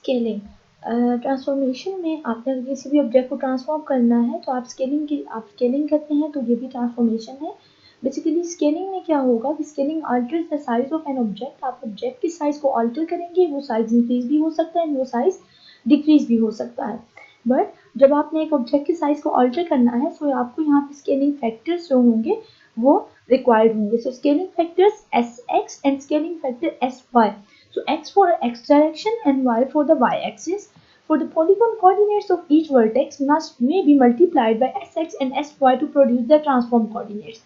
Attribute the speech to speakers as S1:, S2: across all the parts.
S1: Scaling transformation में आपने अगर किसी भी ऑब्जेक्ट को ट्रांसफॉर्म करना है तो आप स्केलिंग करते हैं, तो ये भी ट्रांसफॉर्मेशन है। बेसिकली स्केलिंग में क्या होगा कि scaling altars the size of an object. आप ऑब्जेक्ट की साइज को अल्टर करेंगे, वो साइज इंक्रीज भी हो सकता है, वो साइज डिक्रीज भी हो सकता है। बट जब आपने एक ऑब्जेक्ट की साइज को अल्टर करना है तो आपको यहाँ पे स्केलिंग फैक्टर्स जो होंगे वो रिक्वायर्ड होंगे। So scaling factors Sx and scaling factor Sy. So x for x direction and y for the y axis. For the polygon coordinates of each vertex may be multiplied by sx and sy to produce the transform coordinates.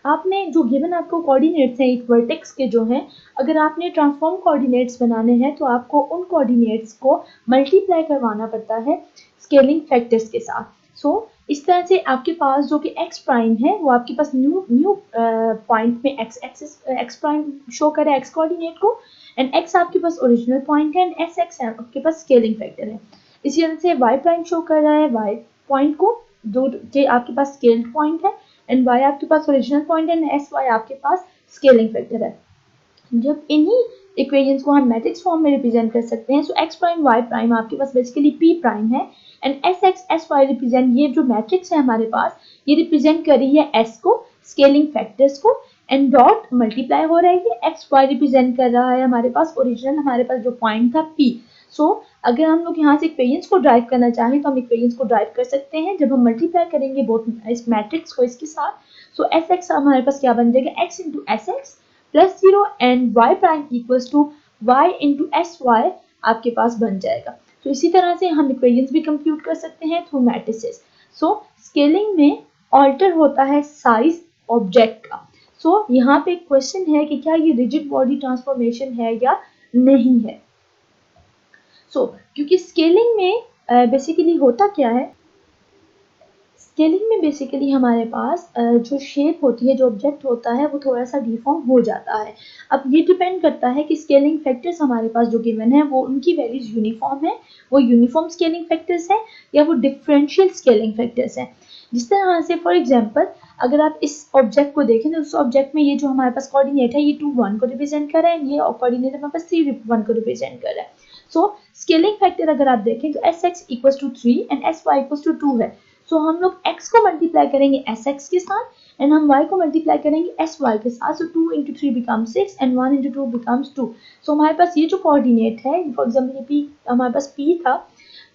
S1: आपने जो given आपको coordinates हैं एक vertex के जो हैं, अगर आपने ट्रांसफॉर्म कोऑर्डिनेट्स बनाने हैं तो आपको उन कोऑर्डिनेट्स को मल्टीप्लाई करवाना पड़ता है स्केलिंग फैक्टर्स के साथ। इस तरह से आपके पास जो कि x प्राइम है वो आपके पास न्यू पॉइंट में x प्राइम शो करे x कोऑर्डिनेट को, एंड x आपके पास ओरिजिनल पॉइंट है, एंड sx आपके पास स्केलिंग फैक्टर है। इसी तरह से y प्राइम शो कर रहा है y पॉइंट को, जो कि आपके पास स्केल्ड पॉइंट है, एंड y आपके पास ओरिजिनल पॉइंट है, एंड sy आपके पास स्केलिंग फैक्टर है। जब इन्हीं इक्वेशंस को हम मैट्रिक्स फॉर्म में रिप्रेजेंट कर सकते हैं, सो x प्राइम y प्राइम आपके पास बेसिकली p प्राइम है, एंड sx sy रिप्रेजेंट, ये जो मैट्रिक्स है हमारे पास ये रिप्रेजेंट कर रही है s को, स्केलिंग फैक्टर्स को, एंड डॉट मल्टीप्लाई हो रहा है ये xy रिप्रेजेंट कर रहा है हमारे पास ओरिजिनल, हमारे पास जो पॉइंट था p। अगर हम लोग यहाँ से इक्वेशंस को ड्राइव करना चाहें तो हम इक्वेशंस को ड्राइव कर सकते हैं जब हम मल्टीप्लाई करेंगे बोथ इस मैट्रिक्स को इसके साथ। sx हमारे पास क्या बन जाएगा, x into sx plus 0 and y prime equals to y into sy आपके पास बन जाएगा। इसी तरह से हम इक्वेशंस भी कंप्यूट कर सकते हैं थ्रू मैट्रिसेस। स्केलिंग में ऑल्टर होता है साइज ऑब्जेक्ट का। यहाँ पे एक क्वेश्चन है कि क्या ये रिजिड बॉडी ट्रांसफॉर्मेशन है या नहीं है। क्योंकि स्केलिंग में बेसिकली होता क्या है, स्केलिंग में बेसिकली हमारे पास जो शेप होती है, जो ऑब्जेक्ट होता है वो थोड़ा सा डिफॉर्म हो जाता है। अब ये डिपेंड करता है कि स्केलिंग फैक्टर्स हमारे पास जो गिवन है वो उनकी वैल्यूज यूनिफॉर्म है, वो यूनिफॉर्म स्केलिंग फैक्टर्स है या वो डिफरेंशियल स्केलिंग फैक्टर्स है। जिस तरह से फॉर एग्जांपल अगर आप इस ऑब्जेक्ट को देखें तो उस ऑब्जेक्ट में ये जो हमारे पास कोऑर्डिनेट है ये 2 1 को रिप्रेजेंट कर रहा है, ये कोऑर्डिनेट हमारे पास 3 1 को रिप्रेजेंट कर रहा है। स्केलिंग फैक्टर अगर आप देखें तो sx equals to 3 and sy equals to 2 है। हम लोग x को मल्टीप्लाई करेंगे sx के साथ एंड हम y को मल्टीप्लाई करेंगे sy के साथ। 2 into 3 becomes 6 and 1 into 2 becomes 2। हमारे पास ये जो कोऑर्डिनेट है, फॉर एग्जांपल ये p हमारे पास p था,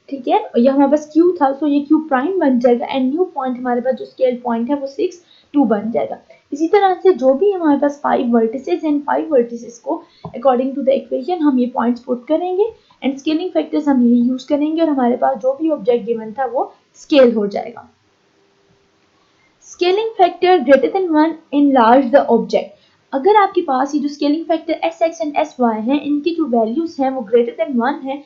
S1: ठीक है, ये हमारे पास q था, ये q प्राइम बन जाएगा, एंड न्यू पॉइंट हमारे पास जो स्केल पॉइंट है वो 6 2 बन जाएगा। इसी तरह से जो भी हमारे पास 5 वर्टिसेस एंड 5 वर्टिसेस को अकॉर्डिंग टू द इक्वेशन हम ये पॉइंट्स पुट करेंगे एंड स्केलिंग फैक्टर्स हम ये यूज करेंगे और हमारे पास जो भी ऑब्जेक्ट गिवन था वो स्केल हो जाएगा। Scaling factor greater than 1 enlarge the object. अगर आपके पास ये जो scaling factor sx and sy हैं, इनकी जो वैल्यूज हैं वो ग्रेटर देन 1 है,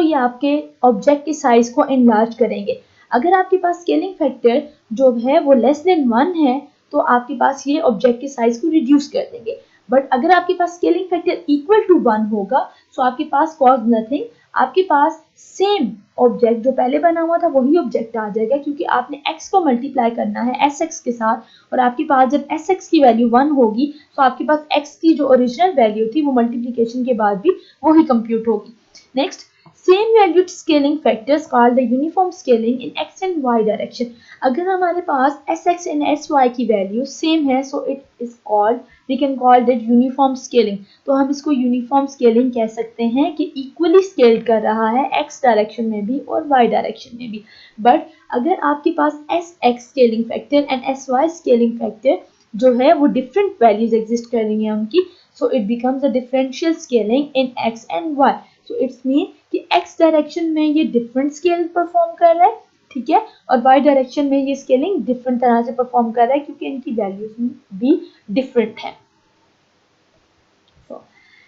S1: ये आपके ऑब्जेक्ट के साइज को इनलार्ज करेंगे। अगर आपके पास स्केलिंग फैक्टर जो है वो लेस देन 1 है तो आपके पास ये ऑब्जेक्ट के साइज को रिड्यूस कर देंगे। बट अगर आपके पास स्केलिंग फैक्टर इक्वल टू 1 होगा तो आपके पास कॉज नथिंग, आपके पास सेम ऑब्जेक्ट जो पहले बना हुआ था वही ऑब्जेक्ट आ जाएगा, क्योंकि आपने x को मल्टीप्लाई करना है sx के साथ और आपके पास जब sx की वैल्यू 1 होगी तो आपके पास x की जो ओरिजिनल वैल्यू थी वो मल्टीप्लिकेशन के बाद भी वही कंप्यूट होगी। Next, same valued scaling factors called the uniform scaling in x and y direction. अगर हमारे पास sx एंड sy की वैल्यू सेम है so it is called, we can call that uniform scaling. तो हम इसको यूनिफॉर्म स्केलिंग कह सकते हैं कि इक्वली स्केल कर रहा है x डायरेक्शन में भी और y डायरेक्शन में भी। बट अगर आपके पास sx scaling factor and sy scaling factor जो है वो डिफरेंट वैल्यूज एग्जिस्ट कर रही हैं उनकी, so it becomes a differential scaling in x and y। So it's mean कि x डायरेक्शन में ये डिफरेंट स्केल परफॉर्म कर रहा है, ठीक है, और y डायरेक्शन में ये स्केलिंग डिफरेंट तरह से परफॉर्म कर रहा है क्योंकि इनकी वैल्यूज भी डिफरेंट है।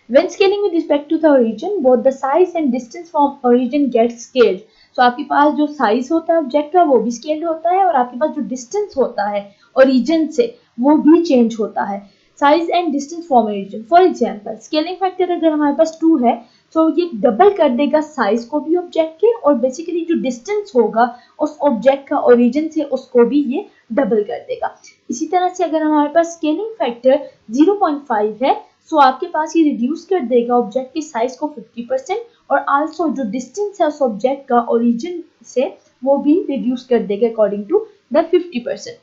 S1: When scaling with respect to the origin, both the size and distance from origin gets scaled. आपके पास जो साइज होता है ऑब्जेक्ट का वो भी स्केल्ड होता है और आपके पास जो डिस्टेंस होता है ओरिजिन से वो भी चेंज होता है। Size and distance from origin, for example scaling factor अगर हमारे पास 2 है तो ये डबल कर देगा साइज को भी ऑब्जेक्ट के, और बेसिकली जो डिस्टेंस होगा उस ऑब्जेक्ट का ओरिजिन से उसको भी ये डबल कर देगा। इसी तरह से अगर हमारे पास स्केलिंग फैक्टर 0.5 है सो आपके पास ये रिड्यूस कर देगा ऑब्जेक्ट की साइज को 50% और आल्सो जो डिस्टेंस है उस ऑब्जेक्ट का ओरिजिन से वो भी रिड्यूस कर देगा according to the 50%।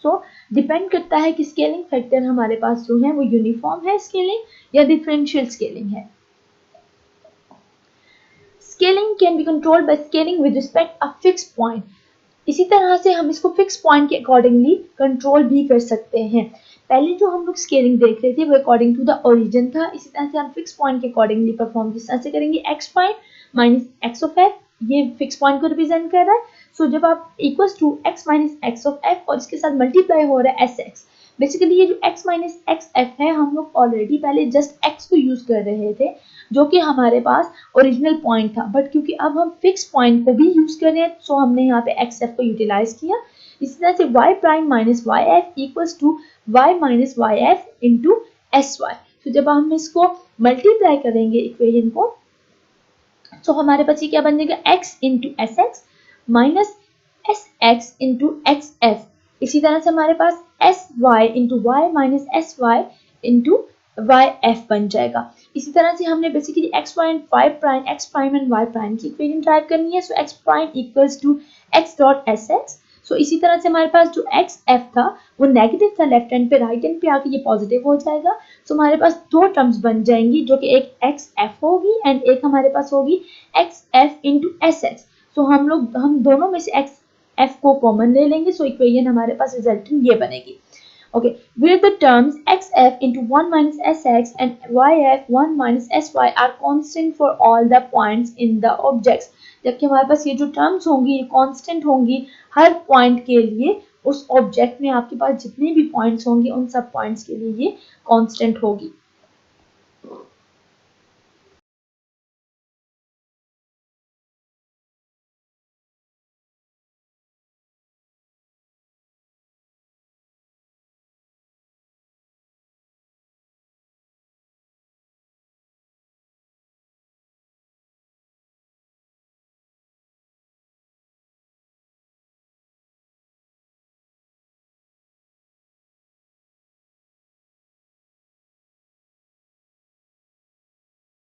S1: So depend करता है कि स्केलिंग फैक्टर हमारे पास जो है वो यूनिफॉर्म है स्केलिंग या डिफरेंशियल स्केलिंग है। Scaling can be controlled by scaling with respect a fixed point. इसी तरह से हम इसको फिक्स पॉइंट के अकॉर्डिंगली कंट्रोल भी कर सकते हैं। पहले जो हम लोग स्केलिंग देख रहे थे वो अकॉर्डिंग टू द ओरिजिन था, इसी तरह से हम फिक्स पॉइंट के अकॉर्डिंगली परफॉर्म किस तरह से करेंगे, x point minus x of f, ये फिक्स पॉइंट को रिप्रेजेंट कर रहा है। सो जब आप equals to x minus x of f और इसके साथ मल्टीप्लाई हो रहा है एस एक्स, बेसिकली ये जो x माइनस एक्स एफ है हम लोग ऑलरेडी पहले जस्ट x को यूज कर रहे थे जो कि हमारे पास ओरिजिनल पॉइंट था, बट क्योंकि अब हम फिक्स पॉइंट को भी यूज कर रहे हैं सो हमने यहाँ पे एक्स एफ को यूटिलाइज किया। इसी तरह से y prime minus y f equals to y minus y f into s y. तो जब हम इसको मल्टीप्लाई करेंगे इक्वेशन को तो हमारे पास ये क्या बन जाएगा, x into S X minus S X into X F. इसी तरह से हमारे पास S Y into Y minus S Y into Y F बन जाएगा। इसी तरह से हमने basically X Y and Y prime, X prime and Y prime की इक्वेशन टाइप करनी है। So X prime equals to X dot S X. So इसी तरह से हमारे पास जो एक्स एफ था वो नेगेटिव था लेफ्ट हैंड पे, राइट हैंड पे आके ये पॉजिटिव हो जाएगा। सो हमारे पास दो टर्म्स बन जाएंगी जो कि एक एक्स एफ होगी एंड एक हमारे पास होगी X F into S X. So हम दोनों में से एक्स एफ को कॉमन ले लेंगे। सो इक्वेशन हमारे पास रिजल्टिंग ये बनेगी। Okay, where the terms xf into 1 minus sx and yf 1 minus sy are constant for all the points in the objects। जबकि हमारे पास ये जो टर्म्स होंगी ये कांस्टेंट होंगी हर पॉइंट के लिए, उस ऑब्जेक्ट में आपके पास जितने भी पॉइंट्स होंगे उन सब पॉइंट्स के लिए ये कांस्टेंट होगी।